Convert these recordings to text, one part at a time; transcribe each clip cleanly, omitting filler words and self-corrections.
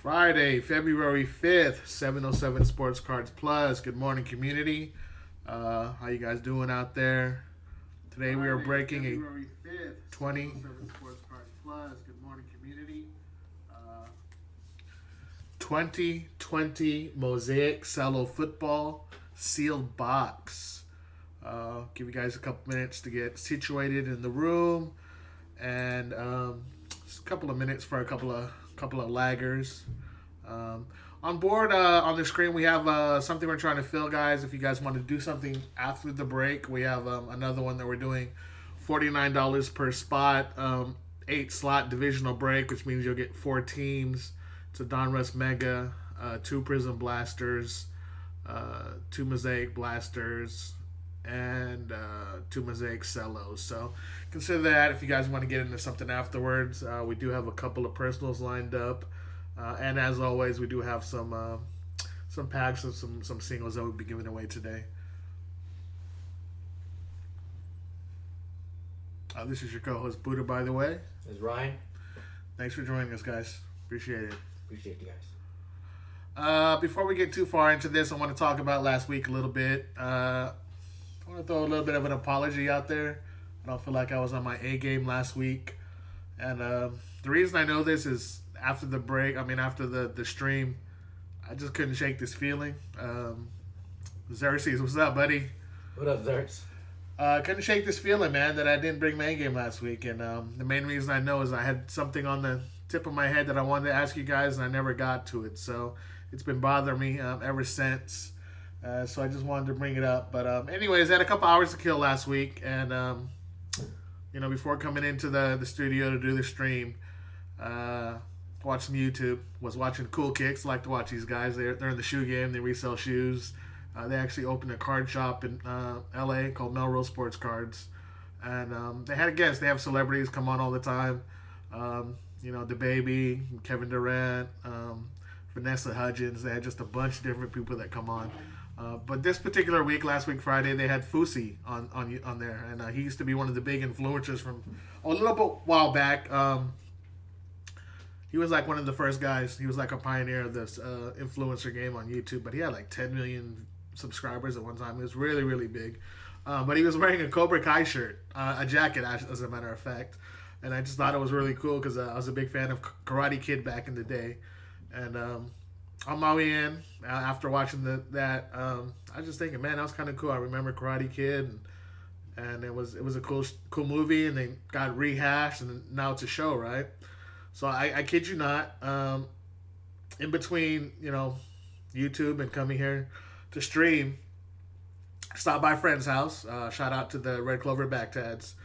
Friday, February 5th, 707 Sports Cards Plus. Good morning, community. How you guys doing out there? Today we are breaking February 5th, 707 Sports Cards Plus. Good morning, community. 2020 Mosaic Cello Football Sealed Box. Give you guys a couple minutes to get situated in the room, and just a couple of minutes for a couple of laggers. On board on the screen, we have something we're trying to fill, guys. If you guys want to do something after the break, we have another one that we're doing, $49 per spot, 8-slot divisional break, which means you'll get 4 teams. It's a Donruss Mega, 2 Prism Blasters, 2 Mosaic Blasters, and 2 Mosaic Cellos. So consider that if you guys want to get into something afterwards. We do have a couple of personals lined up. And as always, we do have some packs of some singles that we'll be giving away today. This is your co-host Buddha, by the way. This is Ryan. Thanks for joining us, guys. Appreciate it. Appreciate you guys. Before we get too far into this, I want to talk about last week a little bit. I want to throw a little bit of an apology out there. I don't feel like I was on my A game last week. And the reason I know this is after the break, after the stream, I just couldn't shake this feeling. Xerxes, what's up, buddy? What up, Xerx? Couldn't shake this feeling, man, that I didn't bring my A game last week. And the main reason I know is I had something on the tip of my head that I wanted to ask you guys, and I never got to it. So it's been bothering me ever since. So I just wanted to bring it up. But anyways, I had a couple hours to kill last week. And, before coming into the studio to do the stream, watch some YouTube, was watching Cool Kicks. Like to watch these guys. They're in the shoe game. They resell shoes. They actually opened a card shop in LA called Melrose Sports Cards. And they had a guest. They have celebrities come on all the time. The Baby, Kevin Durant, Vanessa Hudgens. They had just a bunch of different people that come on. But this particular week, last week Friday, they had Fusi on there. And he used to be one of the big influencers from a little bit while back. He was like one of the first guys. He was like a pioneer of this influencer game on YouTube. But he had like 10 million subscribers at one time. It was really, really big. But he was wearing a Cobra Kai shirt, a jacket, as a matter of fact. And I just thought it was really cool because I was a big fan of Karate Kid back in the day. And on my way in, after watching that, I was just thinking, man, that was kind of cool. I remember Karate Kid, and it was a cool movie, and they got rehashed, and now it's a show, right? So I kid you not, in between, YouTube and coming here to stream, stopped by a friend's house. Shout out to the Red Clover Backtads.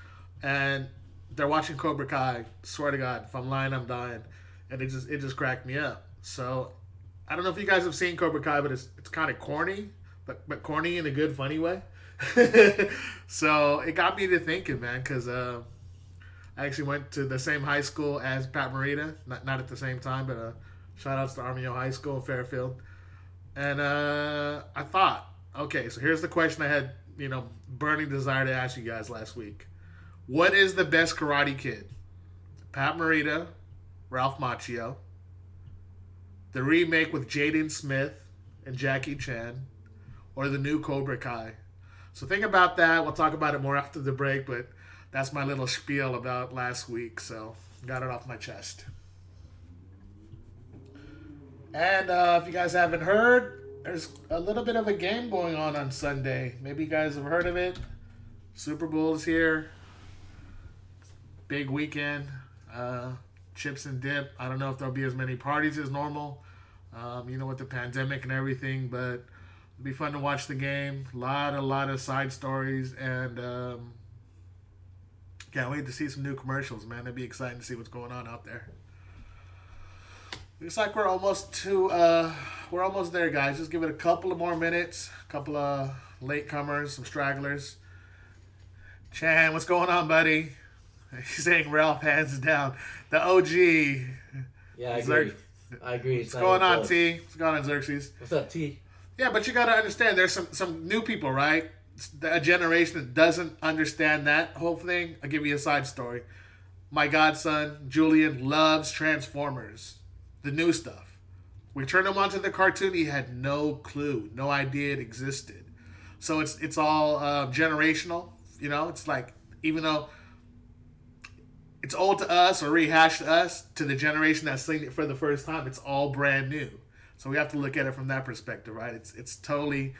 And they're watching Cobra Kai. Swear to God, if I'm lying, I'm dying. And it just cracked me up. So I don't know if you guys have seen Cobra Kai, but it's kind of corny, but corny in a good, funny way. So it got me to thinking, man, because I actually went to the same high school as Pat Morita, not at the same time, but shout outs to Armijo High School in Fairfield. And I thought, okay, so here's the question I had, burning desire to ask you guys last week. What is the best Karate Kid? Pat Morita, Ralph Macchio, the remake with Jaden Smith and Jackie Chan, or the new Cobra Kai? So think about that. We'll talk about it more after the break, but that's my little spiel about last week, so got it off my chest. And if you guys haven't heard, there's a little bit of a game going on Sunday. Maybe you guys have heard of it. Super Bowl is here. Big weekend. Chips and dip. I don't know if there'll be as many parties as normal, with the pandemic and everything, but it'll be fun to watch the game. A lot of side stories, and can't wait to see some new commercials, man. It'd be exciting to see what's going on out there. Looks like we're almost there, guys. Just give it a couple of more minutes. A couple of latecomers, some stragglers. Chan, what's going on, buddy? He's saying Ralph hands down. The OG. Yeah, I agree. What's going on, T? What's going on, Xerxes? What's up, T? Yeah, but you got to understand, there's some new people, right? A generation that doesn't understand that whole thing. I'll give you a side story. My godson, Julian, loves Transformers. The new stuff. We turned him onto the cartoon. He had no clue, no idea it existed. So it's all generational. You know, it's like even though it's old to us or rehashed to us, to the generation that's seeing it for the first time, it's all brand new. So we have to look at it from that perspective, right? It's totally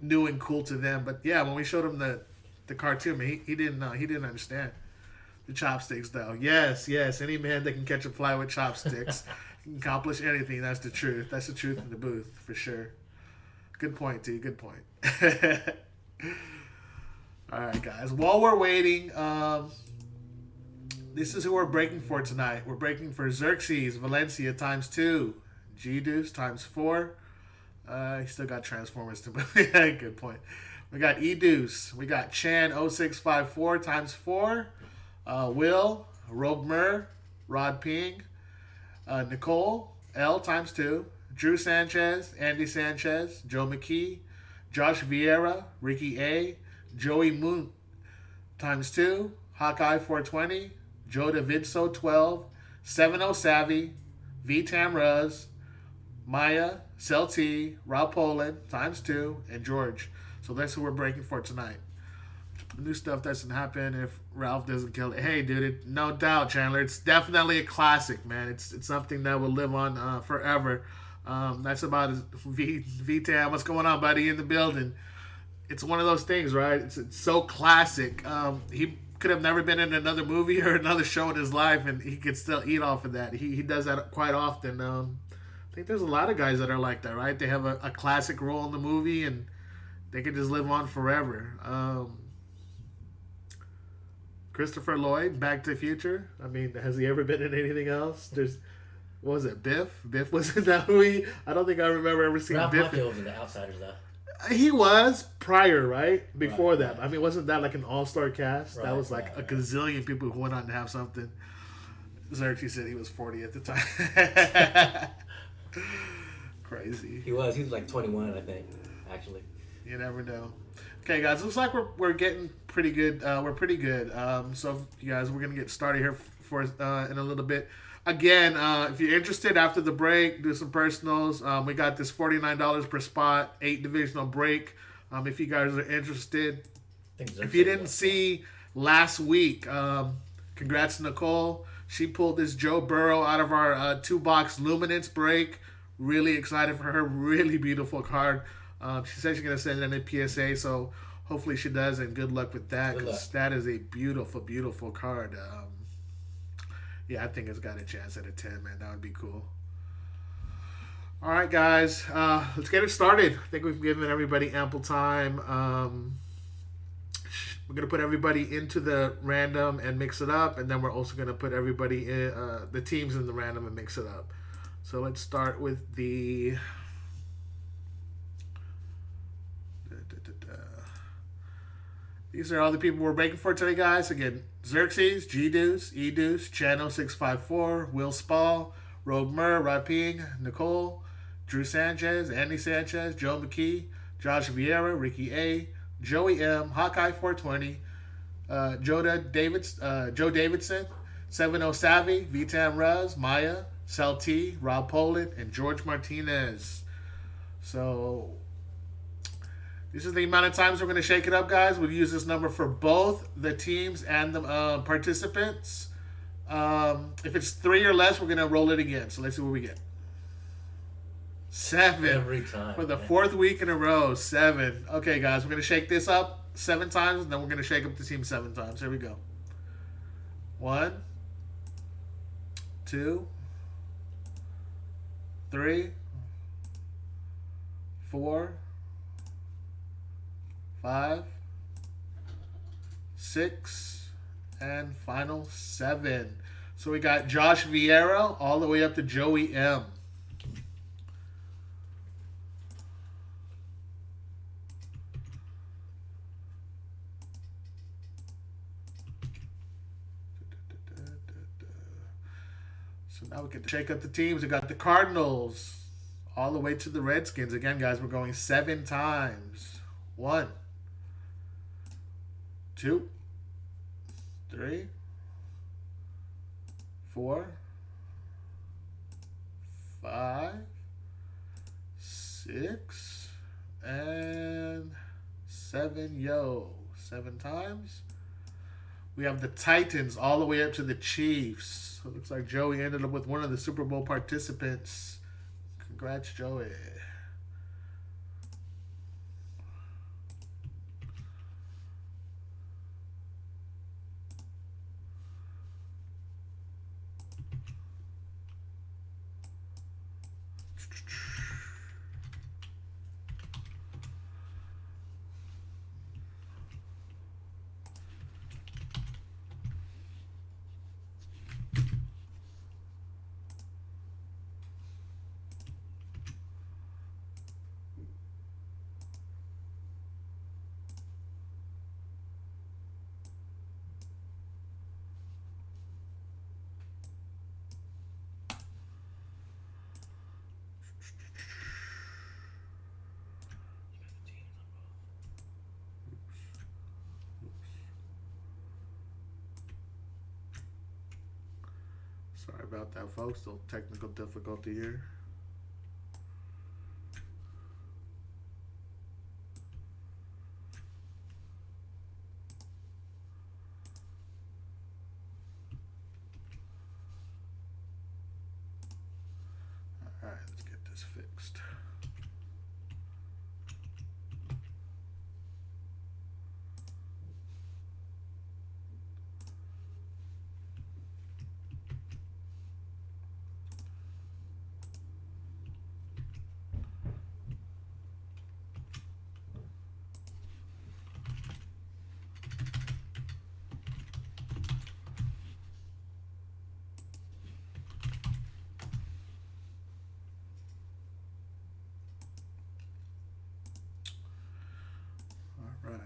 new and cool to them. But yeah, when we showed him the cartoon, he didn't know. He didn't understand the chopsticks, though. Yes, yes. Any man that can catch a fly with chopsticks can accomplish anything. That's the truth. That's the truth in the booth for sure. Good point, T. Good point. All right, guys. While we're waiting, this is who we're breaking for tonight. We're breaking for Xerxes Valencia ×2, G-Deuce ×4. He still got Transformers to move. Good point. We got E-Deuce. We got Chan 0654 ×4. Will, Rob Murr, Rod Ping, Nicole L ×2. Drew Sanchez, Andy Sanchez, Joe McKee, Josh Vieira, Ricky A, Joey Moon ×2, Hawkeye 420, Joe DeVidso 12, 70 Savvy, V Tamraz, Maya, Cell T, Rob Poland ×2, and George. So that's who we're breaking for tonight. New stuff doesn't happen if Ralph doesn't kill it. Hey, dude, no doubt, Chandler. It's definitely a classic, man. It's something that will live on forever. That's about V-Tam. What's going on, buddy? In the building. It's one of those things, right? It's so classic. He could have never been in another movie or another show in his life, and he could still eat off of that. He does that quite often. I think there's a lot of guys that are like that, right? They have a classic role in the movie, and they can just live on forever. Christopher Lloyd, Back to the Future. I mean, has he ever been in anything else? What was it, Biff? Biff was in that movie? I don't think I remember ever seeing Ralph Biff. Macchio was in The Outsiders, though. He was prior, right? Before right, that. right. I mean, wasn't that like an all-star cast? Right, That was like right, a right. gazillion people who went on to have something. Xerxes said he was 40 at the time. Crazy. He was like 21, I think, actually. You never know. Okay, guys, looks like we're getting pretty good. We're pretty good. So, you guys, we're gonna get started here for in a little bit. Again, if you're interested after the break, do some personals. We got this $49 per spot, 8 divisional break. If you guys are interested, if you didn't see last week, congrats to Nicole. She pulled this Joe Burrow out of our 2-box Luminance break. Really excited for her. Really beautiful card. She said she's going to send it in a PSA, so hopefully she does, and good luck with that, because that is a beautiful, beautiful card. Yeah, I think it's got a chance at a 10, man. That would be cool. All right, guys. Let's get it started. I think we've given everybody ample time. We're going to put everybody into the random and mix it up, and then we're also going to put everybody in the teams in the random and mix it up. So let's start with the... These are all the people we're breaking for today, guys. Again, Xerxes, G-Deuce, E-Deuce, Channel 654, Will Spall, Rob Murr, Rod Ping, Nicole, Drew Sanchez, Andy Sanchez, Joe McKee, Josh Vieira, Ricky A, Joey M, Hawkeye 420, Joe Davidson, 70 Savvy, V-Tam Ruz, Maya, Cell T, Rob Poland, and George Martinez. So... this is the amount of times we're going to shake it up, guys. We'll use this number for both the teams and the participants. If it's 3 or less, we're going to roll it again. So let's see what we get. 7. Every time. For the 4th week in a row. 7. Okay, guys, we're going to shake this up 7 times, and then we're going to shake up the team 7 times. Here we go. 1, 2, 3, 4, 5, 6, and final 7. So we got Josh Vieira all the way up to Joey M. So now we get to shake up the teams. We got the Cardinals all the way to the Redskins. Again, guys, we're going 7 times. 1, 2, 3, 4, 5, 6 and 7. Yo, 7 times. We have the Titans all the way up to the Chiefs. So it looks like Joey ended up with one of the Super Bowl participants. Congrats, Joey. Sorry about that, folks. Still technical difficulty here. All right, let's get this fixed. All right.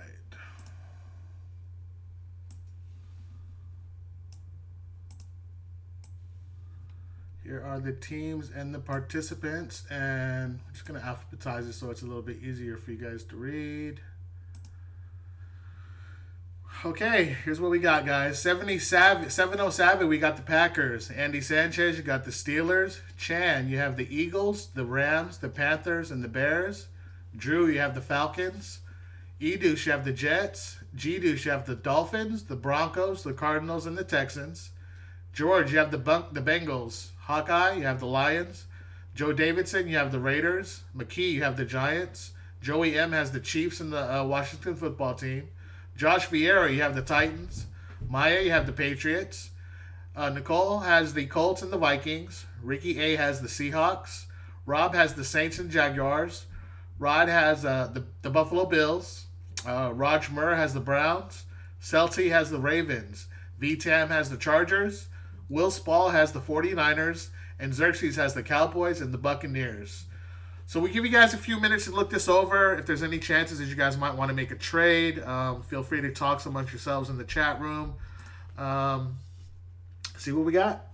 Here are the teams and the participants, and I'm just going to alphabetize it so it's a little bit easier for you guys to read. Okay, here's what we got, guys. 707, we got the Packers. Andy Sanchez, you got the Steelers. Chan, you have the Eagles, the Rams, the Panthers, and the Bears. Drew, you have the Falcons. Edouche, you have the Jets. G-Douche, you have the Dolphins, the Broncos, the Cardinals, and the Texans. George, you have the Bengals. Hawkeye, you have the Lions. Joe Davidson, you have the Raiders. McKee, you have the Giants. Joey M has the Chiefs and the Washington football team. Josh Vieira, you have the Titans. Maya, you have the Patriots. Nicole has the Colts and the Vikings. Ricky A has the Seahawks. Rob has the Saints and Jaguars. Rod has the Buffalo Bills. Raj Murr has the Browns. Celty has the Ravens. VTAM has the Chargers. Will Spall has the 49ers. And Xerxes has the Cowboys and the Buccaneers. So we give you guys a few minutes to look this over. If there's any chances that you guys might want to make a trade, feel free to talk amongst yourselves in the chat room. See what we got.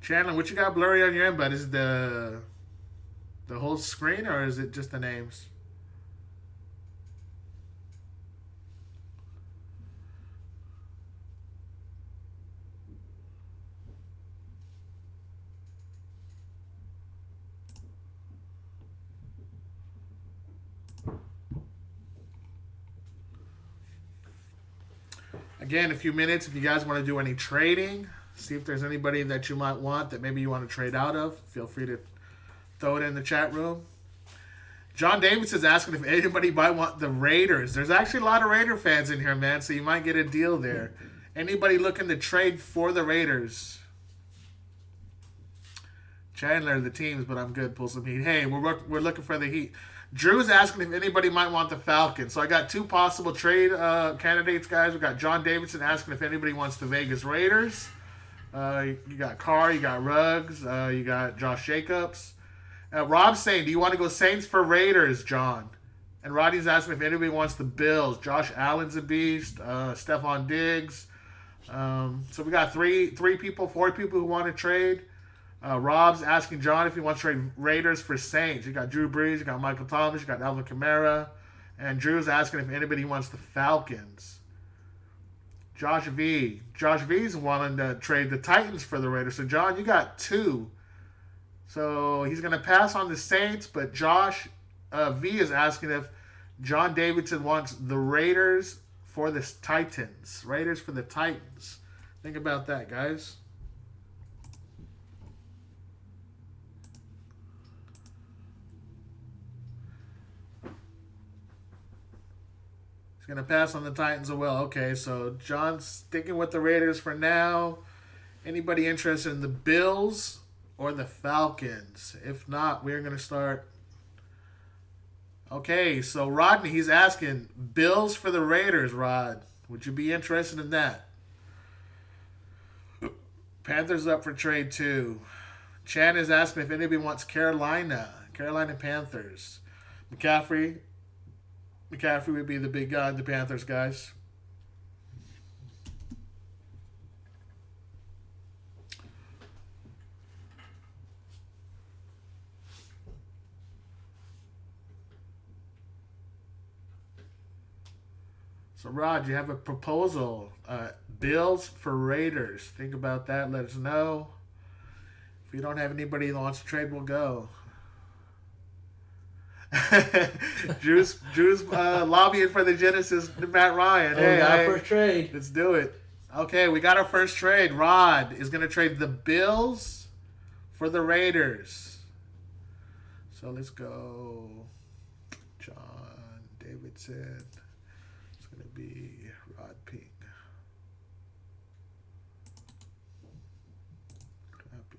Chandler, what you got blurry on your end, bud? Is it the whole screen or is it just the names? Again, a few minutes if you guys want to do any trading. See if there's anybody that you might want that maybe you want to trade out of. Feel free to throw it in the chat room. John Davis is asking if anybody might want the Raiders. There's actually a lot of Raider fans in here, man, so you might get a deal there. Anybody looking to trade for the Raiders? Chandler, the teams, but I'm good. Pull some heat. Hey, we're looking for the heat. Drew's asking if anybody might want the Falcons. So I got two possible trade candidates, guys. We got John Davidson asking if anybody wants the Vegas Raiders. You got Carr, you got Ruggs, you got Josh Jacobs. Rob's saying, do you want to go Saints for Raiders, John? And Roddy's asking if anybody wants the Bills. Josh Allen's a beast. Stephon Diggs. So we got three people, 4 people who want to trade. Rob's asking John if he wants to trade Raiders for Saints. You got Drew Brees, you got Michael Thomas, you got Alvin Kamara, and Drew's asking if anybody wants the Falcons. Josh V's wanting to trade the Titans for the Raiders. So John, you got 2. So he's gonna pass on the Saints, but Josh V is asking if John Davidson wants the Raiders for the Titans. Raiders for the Titans. Think about that, guys. He's going to pass on the Titans as well. Okay, so John's sticking with the Raiders for now. Anybody interested in the Bills or the Falcons? If not, we're going to start. Okay, so Rodney, he's asking Bills for the Raiders, Rod. Would you be interested in that? Panthers up for trade too. Chan is asking if anybody wants Carolina Panthers. McCaffrey would be the big guy in the Panthers, guys. So, Rod, you have a proposal. Bills for Raiders. Think about that. Let us know. If you don't have anybody that wants to trade, we'll go. Drew's lobbying for the Genesis Matt Ryan. Hey, first trade. Let's do it. Okay, we got our first trade. Rod is going to trade the Bills for the Raiders. So let's go. John Davidson. It's going to be Rod Pink. Copy.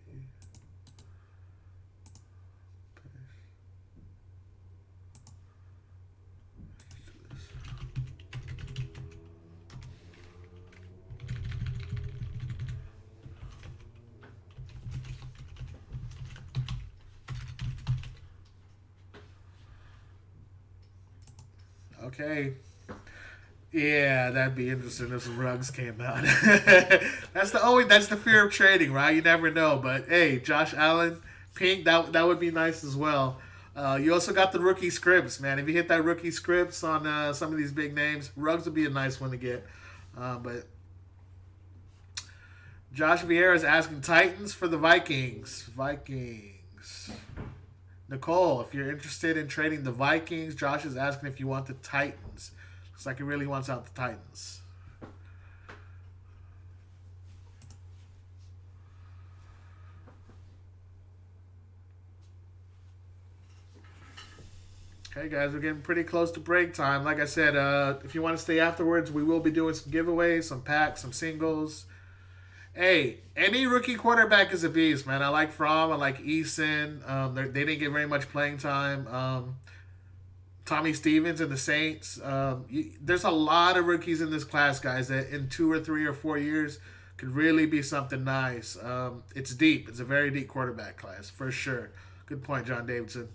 Okay. Yeah, that'd be interesting if some rugs came out. That's the fear of trading, right? You never know. But hey, Josh Allen, Pink, that would be nice as well. You also got the rookie scripts, man. If you hit that rookie scripts on some of these big names, rugs would be a nice one to get. But Josh Vieira is asking Titans for the Vikings. Nicole, if you're interested in trading the Vikings, Josh is asking if you want the Titans. Looks like he really wants out the Titans. Okay, guys, we're getting pretty close to break time. Like I said, if you want to stay afterwards, we will be doing some giveaways, some packs, some singles. Hey, any rookie quarterback is a beast, man. I like Fromm. I like Eason. They didn't get very much playing time. Tommy Stevens and the Saints. There's a lot of rookies in this class, guys, that in 2 or 3 or 4 years could really be something nice. It's deep. It's a very deep quarterback class, for sure. Good point, John Davidson.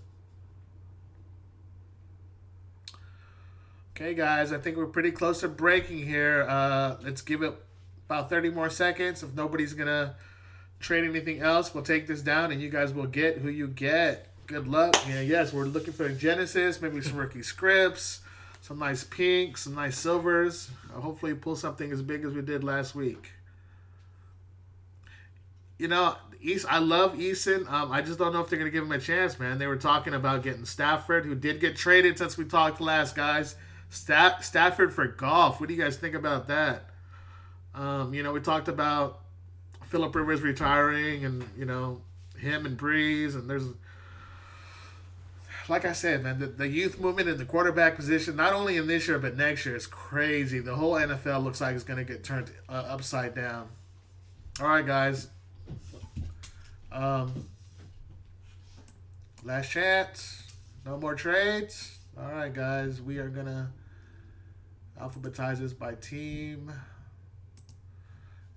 Okay, guys, I think we're pretty close to breaking here. Let's give it about 30 more seconds. If nobody's going to trade anything else, we'll take this down, and you guys will get who you get. Good luck. Yeah, yes, we're looking for Genesis, maybe some rookie scripts, some nice pinks, some nice silvers. Hopefully pull something as big as we did last week. You know, I love Eason. I just don't know if they're going to give him a chance, man. They were talking about getting Stafford, who did get traded since we talked last, guys. Stafford for golf. What do you guys think about that? We talked about Phillip Rivers retiring and, him and Breeze. And there's, like I said, man, the youth movement in the quarterback position, not only in this year but next year, is crazy. The whole NFL looks like it's going to get turned upside down. All right, guys. Last chance. No more trades. All right, guys. We are going to alphabetize this by team.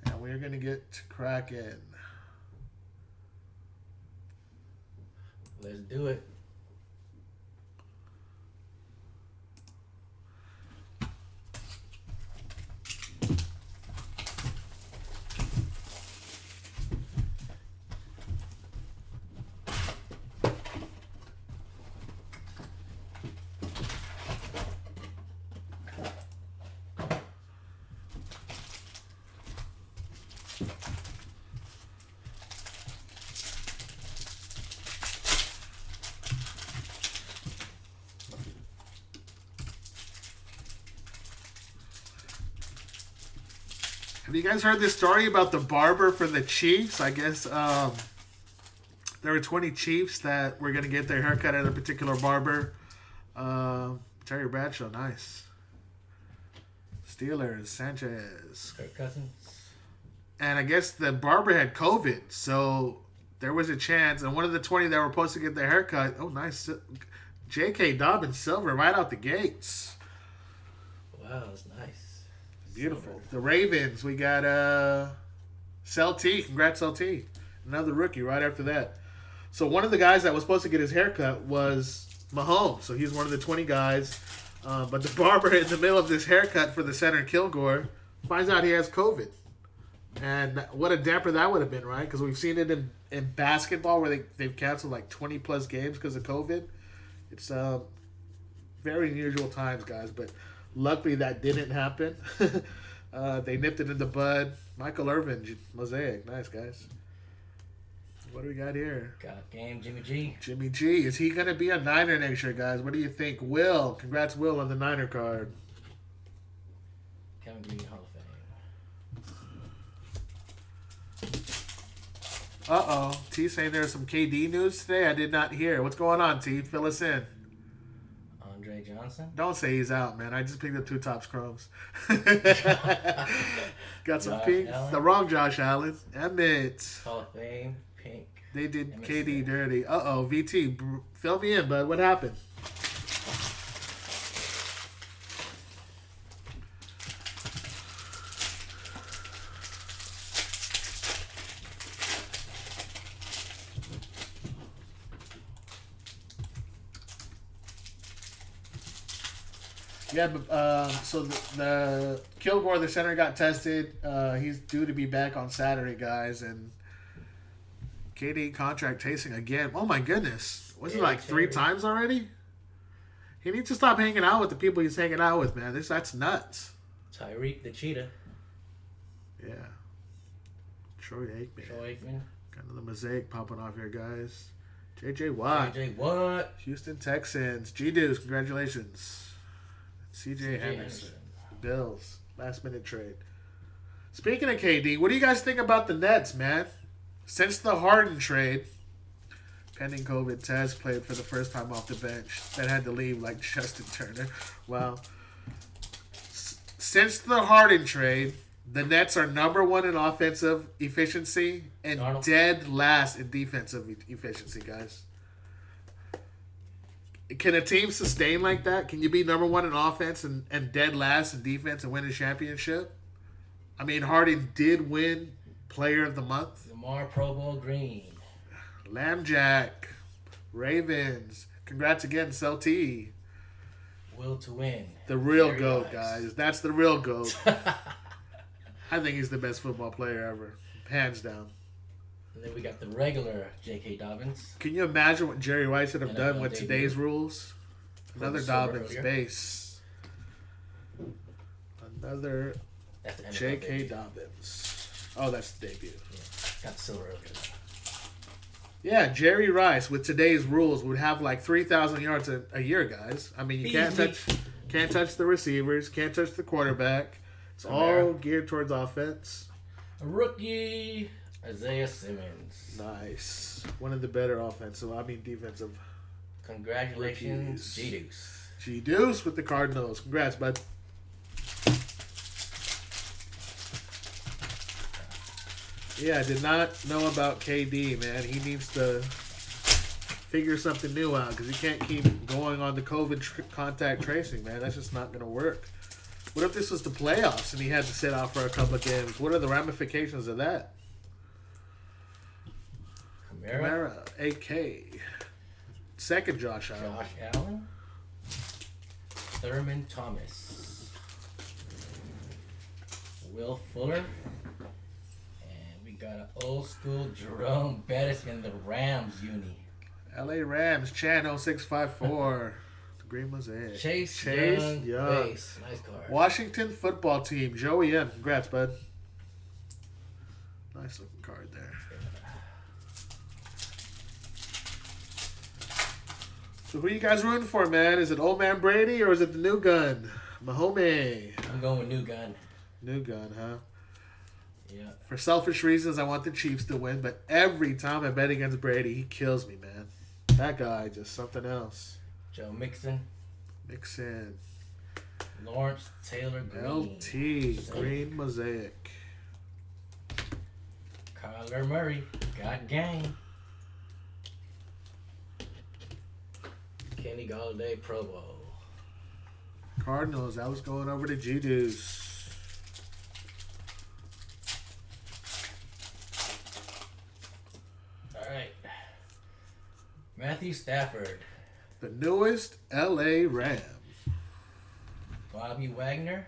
And we're going to get cracking. Let's do it. Have you guys heard this story about the barber for the Chiefs? I guess there were 20 Chiefs that were going to get their haircut at a particular barber. Terry Bradshaw, nice. Steelers, Sanchez. Kirk Cousins. And I guess the barber had COVID, so there was a chance. And one of the 20 that were supposed to get their haircut, oh, nice. J.K. Dobbins, silver, right out the gates. Wow, that's nice. Beautiful. Silver. The Ravens, we got Celtic. Congrats, Celtic. Another rookie right after that. So one of the guys that was supposed to get his haircut was Mahomes. So he's one of the 20 guys. But the barber in the middle of this haircut for the center, Kilgore, finds out he has COVID. And what a damper that would have been, right? Because we've seen it in basketball where they've canceled like 20-plus games because of COVID. It's very unusual times, guys. But luckily that didn't happen. They nipped it in the bud. Michael Irvin, Mosaic. Nice, guys. What do we got here? Got game, Jimmy G. Jimmy G. Is he going to be a Niner next year, guys? What do you think? Will. Congrats, Will, on the Niner card. Kevin Green, Hall of Fame. Uh-oh. T saying there's some KD news today. I did not hear. What's going on, T? Fill us in. Andre Johnson. Don't say he's out, man. I just picked up 2 Topps Chromes. Got some Josh pink. Allen. The wrong Josh Allen. Emmett. Hall of Fame, pink. They did Emmett KD Smith. dirty. Uh-oh. VT. Fill me in, bud. What happened? Yeah, but so the Kilgore, the center, got tested. He's due to be back on Saturday, guys. And KD contract tasting again. Oh my goodness, was it like 3 times already? He needs to stop hanging out with the people he's hanging out with, man. That's nuts. Tyreek the Cheetah. Yeah. Troy Aikman. Troy Aikman. Got another Mosaic popping off here, guys. J.J. Watt. JJ Watt. Houston Texans. G-Deuce, congratulations. C.J. Anderson. Anderson. Bills. Last minute trade. Speaking of KD, what do you guys think about the Nets, man? Since the Harden trade, pending COVID, Taz played for the first time off the bench. Then had to leave like Justin Turner. Well, since the Harden trade, the Nets are number 1 in offensive efficiency and Arnold. dead last in defensive efficiency, guys. Can a team sustain like that? Can you be number 1 in offense and dead last in defense and win a championship? I mean, Harden did win Player of the Month. Lamar Pro Bowl Green. Lambjack. Ravens. Congrats again, Celtic. Will to win. The real Very GOAT, nice. guys. That's the real GOAT. I think he's the best football player ever. Hands down. And then we got the regular J.K. Dobbins. Can you imagine what Jerry Rice would have done with debut. today's rules? Another Silver Dobbins earlier. base. Another That's the NFL J.K. debut. Dobbins. Oh, that's the debut. Yeah. Got the silver earlier. Yeah, Jerry Rice with today's rules would have like 3,000 yards a year, guys. I mean, you can't touch the receivers, can't touch the quarterback. It's all geared towards offense. A rookie, Isaiah Simmons. Nice. One of the better defensive. Congratulations, Rookies. G-Deuce. G-Deuce with the Cardinals. Congrats, bud. Yeah, I did not know about KD, man. He needs to figure something new out because he can't keep going on the COVID contact tracing, man. That's just not going to work. What if this was the playoffs and he had to sit out for a couple of games? What are the ramifications of that? Kamara. AK. Second Josh Allen. Josh Allen. Thurman Thomas. Will Fuller. And we got an old school Jerome Bettis in the Rams uni. LA Rams, Chan 0654. Green Mosaic. Chase Young. Base. Nice card. Washington football team. Joey M. Congrats, bud. Nice looking card there. So who you guys rooting for, man? Is it old man Brady or is it the new gun, Mahomes? I'm going with new gun. New gun, huh? Yeah. For selfish reasons, I want the Chiefs to win, but every time I bet against Brady, he kills me, man. That guy, just something else. Joe Mixon. Mixon. Lawrence Taylor Green. LT. Green Mosaic. Kyler Murray. Got game. Kenny Galladay Pro Bowl. Cardinals. I was going over to G-Deuce. All right. Matthew Stafford. The newest LA Ram. Bobby Wagner.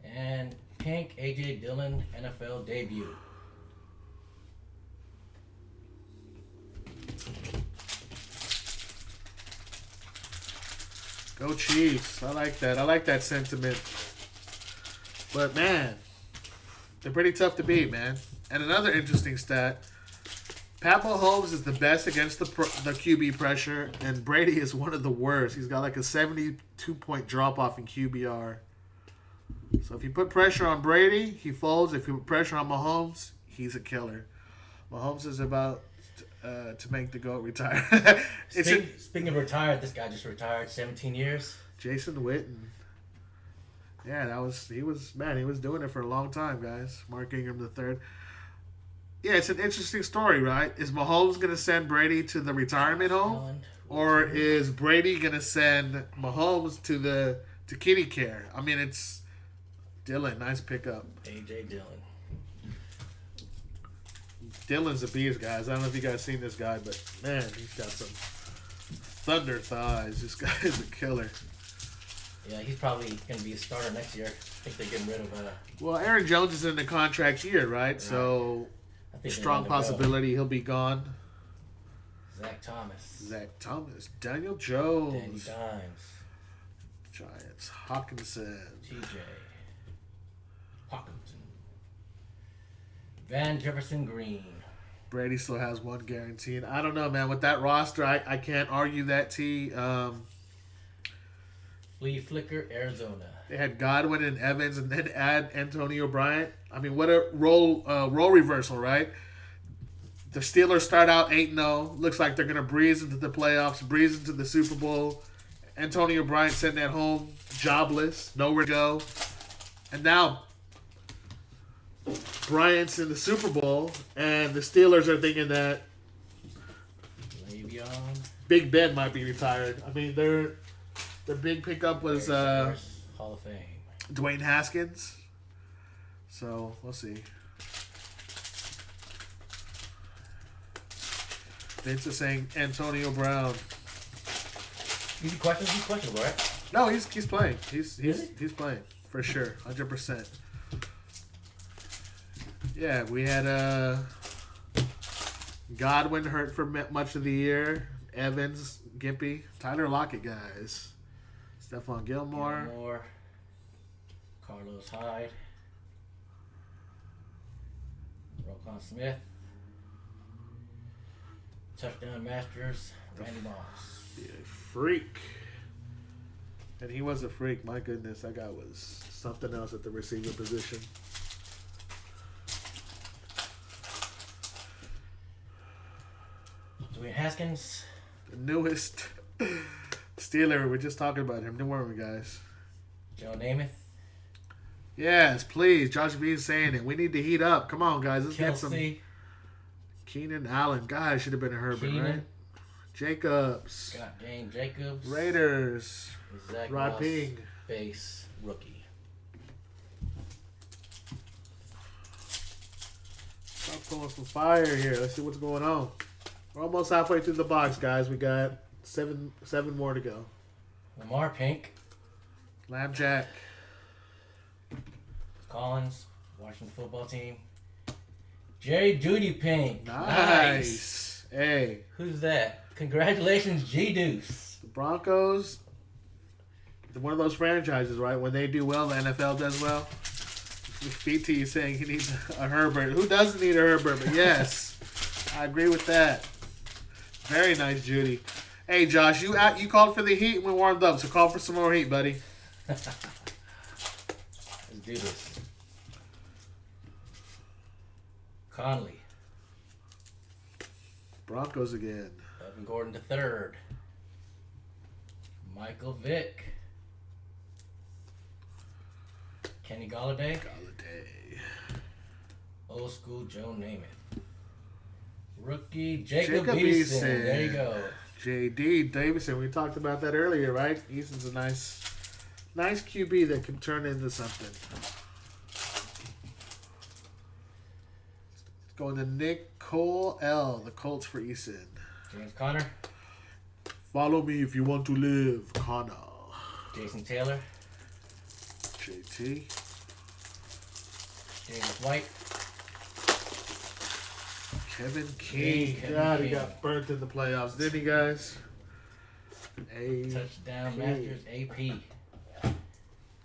And Pink A.J. Dillon NFL debut. Go Chiefs. I like that. I like that sentiment. But, man, they're pretty tough to beat, man. And another interesting stat, Pat Mahomes is the best against the QB pressure, and Brady is one of the worst. He's got like a 72-point drop-off in QBR. So if you put pressure on Brady, he folds. If you put pressure on Mahomes, he's a killer. Mahomes is about to make the GOAT retire. Speaking of retired, this guy just retired 17 years. Jason Witten. Yeah, he was doing it for a long time, guys. Mark Ingram III. Yeah, it's an interesting story, right? Is Mahomes going to send Brady to the retirement home? Or is Brady going to send Mahomes to kitty care? I mean, it's Dillon, nice pickup. A.J. Dillon. Dillon's a beast, guys. I don't know if you guys seen this guy, but man, he's got some thunder thighs. This guy is a killer. Yeah, he's probably going to be a starter next year. I think they're getting rid of Well, Aaron Jones is in the contract year, right? So, strong possibility he'll be gone. Zach Thomas. Daniel Jones. Danny Dimes. Giants. Hawkinson. TJ. Hawkinson. Van Jefferson Green. Brady still has one guaranteed. I don't know, man. With that roster, I can't argue that, T. Flea Flicker, Arizona. They had Godwin and Evans and then add Antonio Bryant. I mean, what a role reversal, right? The Steelers start out 8-0. Looks like they're going to breeze into the playoffs, breeze into the Super Bowl. Antonio Bryant sitting at home, jobless, nowhere to go. And now Bryant's in the Super Bowl, and the Steelers are thinking that Le'Veon. Big Ben might be retired. I mean, their big pickup was Hall of Fame. Dwayne Haskins. So, we'll see. Vince is saying Antonio Brown. He's questionable, right? No, he's playing. He's playing for sure, 100%. Yeah, we had Godwin hurt for much of the year. Evans, Gimpy, Tyler Lockett, guys. Stephon Gilmore. Carlos Hyde. Roquan Smith. Touchdown Masters. Randy Moss. Yeah, freak. And he was a freak. My goodness, that guy was something else at the receiver position. Dwayne Haskins. The newest Steeler. We're just talking about him. Don't worry, guys. Joe Namath. Yes, please. Josh V's saying it. We need to heat up. Come on, guys. Let's get some. Keenan Allen. God, should have been a Herbert, right? Jacobs. Got Dane Jacobs. Raiders. Zach Rod Moss, Ping. Base rookie. Stop pulling some fire here. Let's see what's going on. We're almost halfway through the box, guys. We got seven more to go. Lamar Pink. Lamb Jack. Collins. Washington football team. Jerry Judy Pink. Nice. Hey. Who's that? Congratulations, G-Deuce. The Broncos. One of those franchises, right? When they do well, the NFL does well. BT is saying he needs a Herbert. Who doesn't need a Herbert? But yes, I agree with that. Very nice, Judy. Hey, Josh, you called for the heat and we warmed up, so call for some more heat, buddy. Let's do this. Conley. Broncos again. Evan Gordon III. Michael Vick. Kenny Galladay. Old school Joe Namath. Rookie Jacob Eason. There you go. J.D. Davison. We talked about that earlier, right? Eason's a nice QB that can turn into something. Going to Nick Cole L. The Colts for Eason. James Conner. Follow me if you want to live, Connor. Jason Taylor. JT. James White. Kevin King. God, he got burnt in the playoffs, didn't he, guys? Touchdown Masters AP.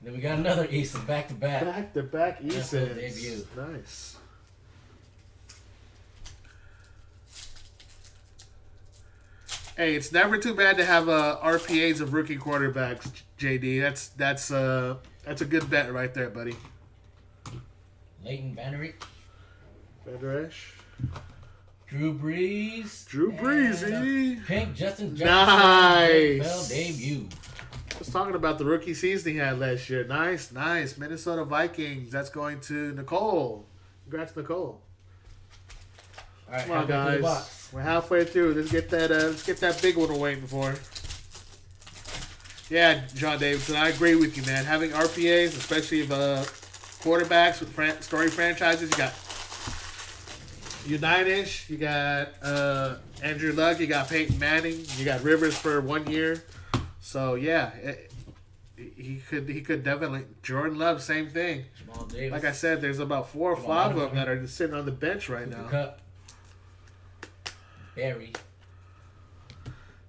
Then we got another Eason back to back. Back to back Eason. Debut. Nice. Hey, it's never too bad to have RPAs of rookie quarterbacks, JD. That's a good bet right there, buddy. Leighton Vander Esch. Drew Brees. Pink Justin Jefferson. Nice. NFL debut. I was talking about the rookie season he had last year. Nice. Minnesota Vikings. That's going to Nicole. Congrats, Nicole. All right, come on, guys. We're halfway through. Let's get that big one we're waiting for. Yeah, John Davidson, I agree with you, man. Having RPAs, especially if quarterbacks with story franchises, you got Unitas, you got Andrew Luck, you got Peyton Manning, you got Rivers for 1 year. So yeah, he could definitely. Jordan Love, same thing. Jamal Davis. Like I said, there's about 4 or 5 of them that are just sitting on the bench right now. Cup. Barry.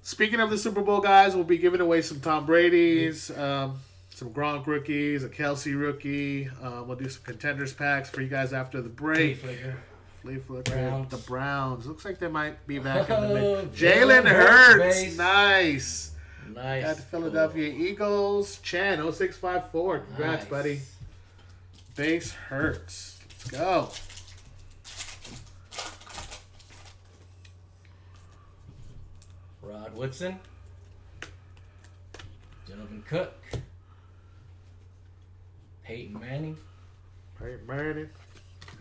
Speaking of the Super Bowl, guys, we'll be giving away some Tom Brady's, some Gronk rookies, a Kelsey rookie. We'll do some contenders packs for you guys after the break. Flea Flicker. The Browns. Looks like they might be back in the mid. Jalen Hurts. Nice. Got the Philadelphia Eagles. Chan 0654. Congrats, buddy. Base Hurts. Let's go. Rod Woodson. Donovan Cook. Peyton Manning.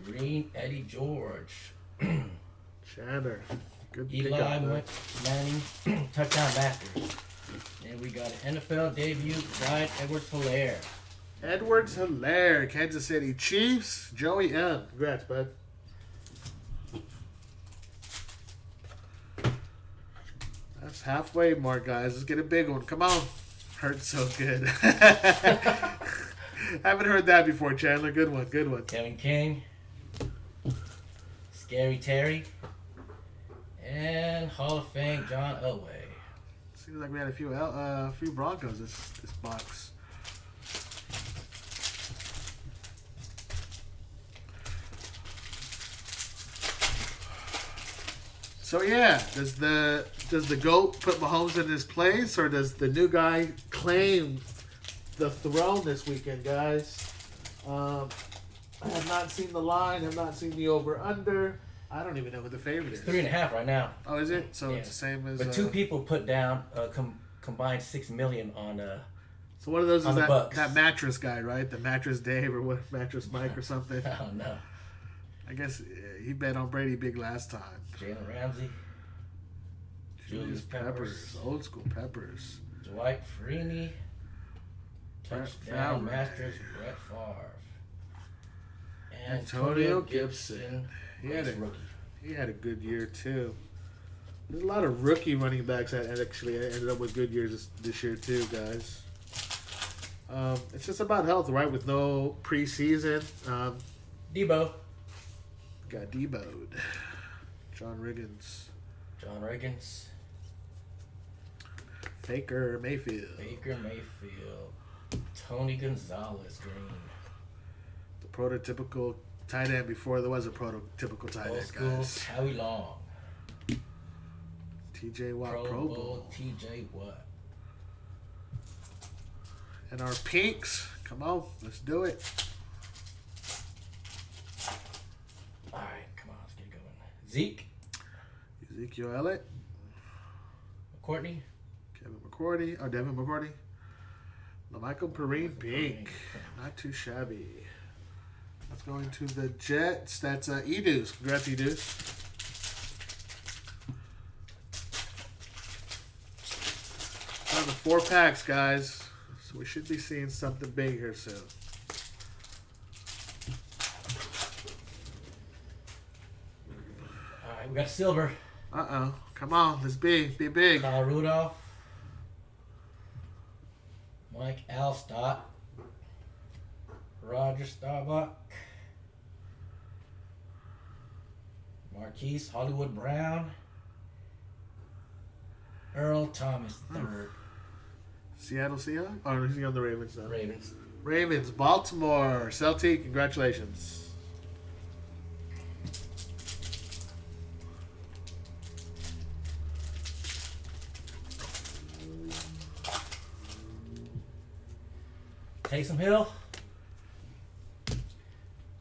Green Eddie George. Chandler. Good Eli Manning. Touchdown Masters. And we got an NFL debut, Clyde Edwards-Helaire. Kansas City Chiefs. Joey M. Congrats, bud. That's halfway mark, guys. Let's get a big one. Come on. Hurts so good. Haven't heard that before, Chandler. Good one. Kevin King. Scary Terry. And Hall of Fame John Elway. Seems like we had a few Broncos this box. So yeah, does the GOAT put Mahomes in his place, or does the new guy claim the throne this weekend, guys? I have not seen the line. Have not seen the over/under. I don't even know who the favorite is. 3.5 right now. Oh, is it? So it's the same as. But 2 people put down combined $6 million on. So one of those is that Bucks. That mattress guy, right? The mattress Dave or what? Mattress Mike or something. I don't know. I guess he bet on Brady big last time. Jalen Ramsey. Julius Peppers. Old school Peppers. Dwight Freeney. Touchdown Masters Brett Favre. And Antonio Gibson. He had a good year too. There's a lot of rookie running backs that actually ended up with good years this year too, guys. It's just about health, right? With no preseason. Debo. Got Debo'd. John Riggins. Baker Mayfield. Tony Gonzalez Green. The Prototypical tight end before there was a prototypical tight Old end, school guys. Howie Long. TJ Watt Pro Bowl. TJ Watt. And our pinks. Come on, let's do it. All right, come on, let's get going. Zeke. Ezekiel Elliott. Courtney. Kevin McCourty. Oh, Devin McCourty. LaMichael Perrine pink. Not too shabby. Let's go into the Jets. That's Edus. Congrats, Edus. Down to 4 packs, guys. So we should be seeing something big here soon. All right, we got silver. Uh-oh. Come on. Let's be big. Kyle Rudolph. Mike Alstott. Roger Starbuck. Marquise Hollywood Brown. Earl Thomas III. Seattle Seahawks? Oh, is he on the Ravens now? Ravens. Ravens. Baltimore. Celtic. Congratulations. Taysom Hill.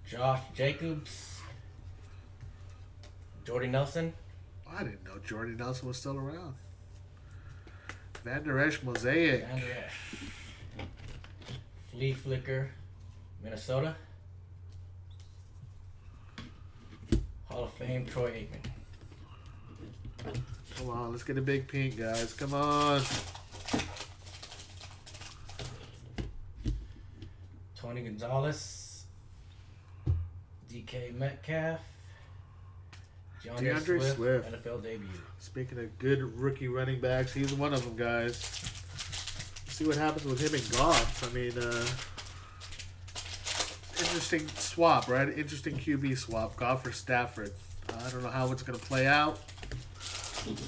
Josh Jacobs. Jordy Nelson. I didn't know Jordy Nelson was still around. Van Der Esch Mosaic. Van Der Esch. Flea Flicker. Minnesota. Hall of Fame Troy Aikman. Come on, let's get a big pink, guys. Come on. Tony Gonzalez. DK Metcalf. DeAndre Swift. NFL debut. Speaking of good rookie running backs, he's one of them, guys. Let's see what happens with him and Goff. I mean, interesting swap, right? Interesting QB swap. Goff for Stafford. I don't know how it's going to play out.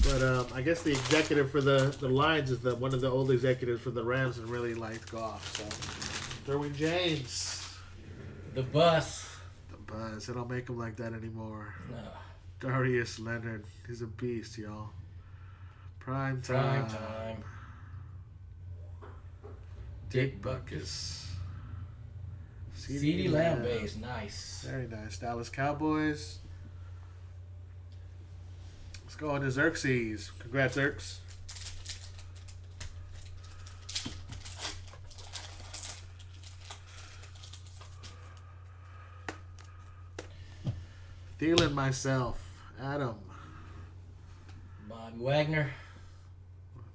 But I guess the executive for the Lions is one of the old executives for the Rams and really liked Goff. So, Derwin James. The bus. The buzz. They don't make him like that anymore. No. Darius Leonard. He's a beast, y'all. Prime Prime time. time. Dick Butkus. CeeDee Lamb base. Nice. Very nice. Dallas Cowboys. Let's go on to Xerxes. Congrats, Xerx. Thielen myself. Adam. Bobby Wagner.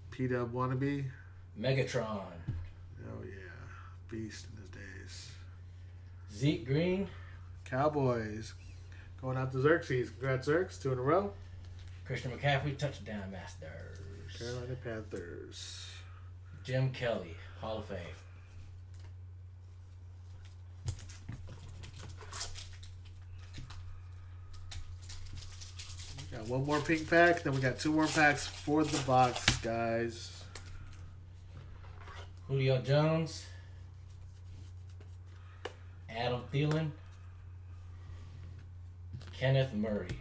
P-Dub wannabe. Megatron. Oh, yeah. Beast in his days. Zeke Green. Cowboys. Going out to Xerxes. Congrats, Xerx. 2 in a row. Christian McCaffrey. Touchdown Masters. Carolina Panthers. Jim Kelly. Hall of Fame. Got one more pink pack, then we got 2 more packs for the box, guys. Julio Jones. Adam Thielen. Kenneth Murray.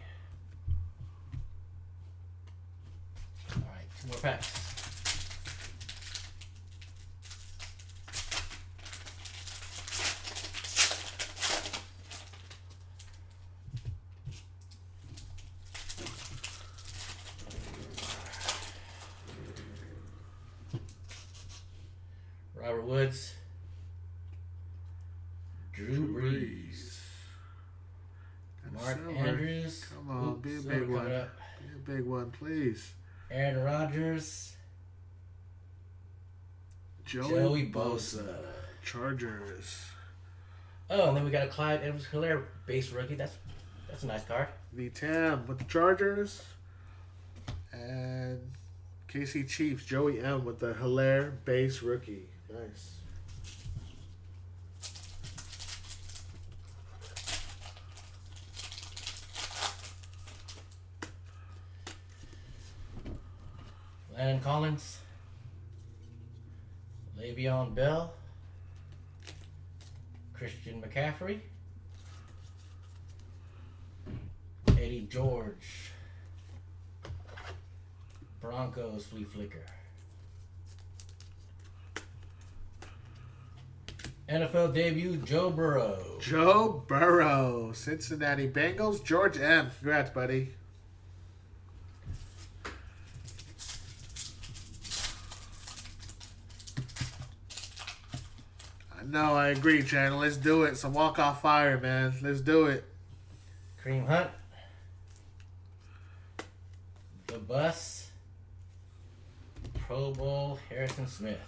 All right, 2 more packs. Robert Woods. Drew Brees. Mark Andrews. Come on, be a Oops, big coming one. up. Be a big one, please. Aaron Rodgers. Joey Bosa. Chargers. Oh, and then we got a Clyde Edwards-Helaire base rookie. That's a nice card. V-Tam with the Chargers. And KC Chiefs, Joey M with the Hilaire base rookie. Nice. Landon Collins. Le'Veon Bell. Christian McCaffrey. Eddie George. Broncos flea flicker. NFL debut, Joe Burrow. Joe Burrow. Cincinnati Bengals. George M. Congrats, buddy. No, I agree, Channel. Let's do it. Some walk-off fire, man. Let's do it. Kareem Hunt. The Bus. Pro Bowl, Harrison Smith.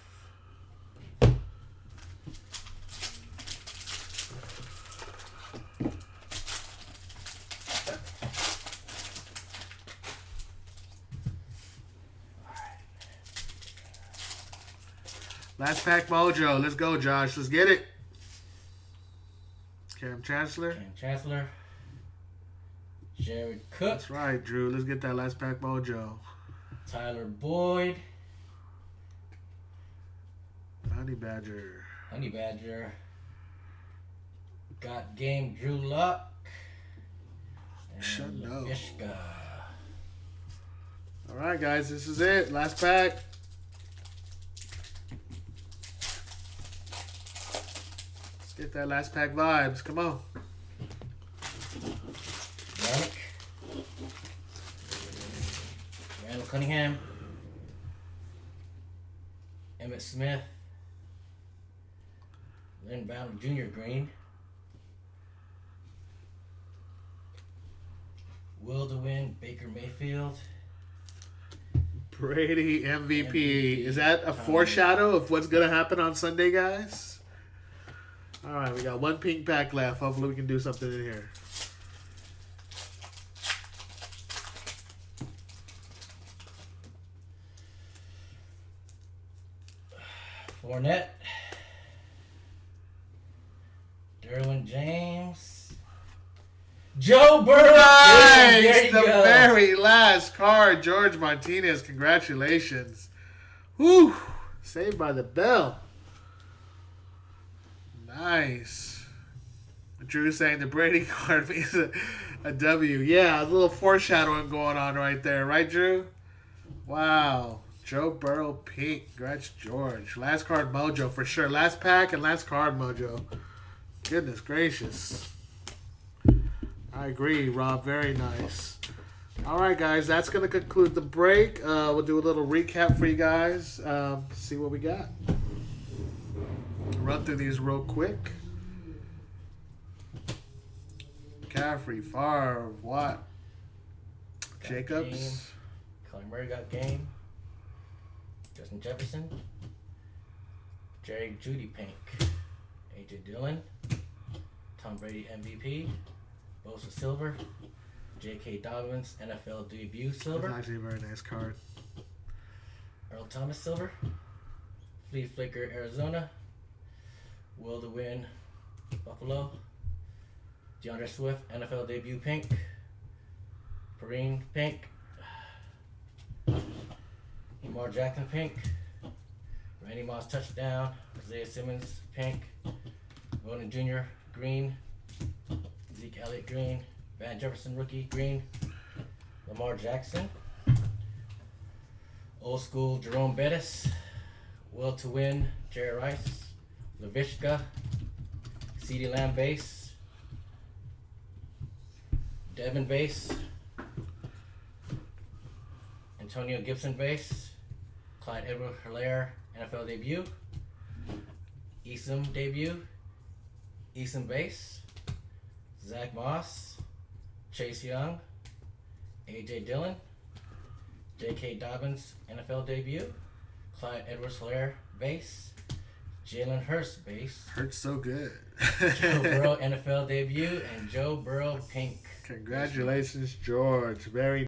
Last pack mojo. Let's go, Josh. Let's get it. Cam Chancellor. Jared Cook. That's right, Drew. Let's get that last pack mojo. Tyler Boyd. Honey Badger. Got game, Drew Luck. And Shano. Vishka. All right, guys. This is it. Last pack. Let's get that last pack vibes. Come on. Yannick. Randall Cunningham. Emmett Smith. Lynn Bowden Jr. Green. Will to win, Baker Mayfield. Brady MVP. Is that a foreshadow of what's going to happen on Sunday, guys? All right, we got one pink pack left. Hopefully we can do something in here. Fournette. Derwin James. Joe Burrow. Nice! There you The go. very last card. George Martinez. Congratulations. Whew. Saved by the bell. Nice. Drew saying the Brady card means a W. Yeah, a little foreshadowing going on right there. Right, Drew? Wow. Joe Burrow pink. Congrats, George. Last card mojo for sure. Last pack and last card mojo. Goodness gracious. I agree, Rob. Very nice. All right, guys. That's going to conclude the break. We'll do a little recap for you guys. See what we got. Run through these real quick. McCaffrey, Favre, Watt, Jacobs. Kyler Murray got game. Justin Jefferson. Jerry Judy pink. AJ Dillon. Tom Brady MVP. Bosa silver. J.K. Dobbins NFL debut silver. That's actually a very nice card. Earl Thomas silver. Flea Flicker Arizona. Will to win Buffalo. DeAndre Swift NFL debut pink. Perrine pink. Lamar Jackson pink. Randy Moss touchdown. Isaiah Simmons pink. Ronan Jr. green. Zeke Elliott green. Van Jefferson rookie green. Lamar Jackson. Old school Jerome Bettis. Will to win Jerry Rice. Lavishka. CeeDee Lamb base. Devin base. Antonio Gibson base. Clyde Edwards-Helaire NFL debut. Eason debut. Eason base. Zach Moss. Chase Young. AJ Dillon. J.K. Dobbins NFL debut. Clyde Edwards-Helaire base. Jalen Hurts base. Hurts so good. Joe Burrow NFL debut and Joe Burrow pink. Congratulations, George. Very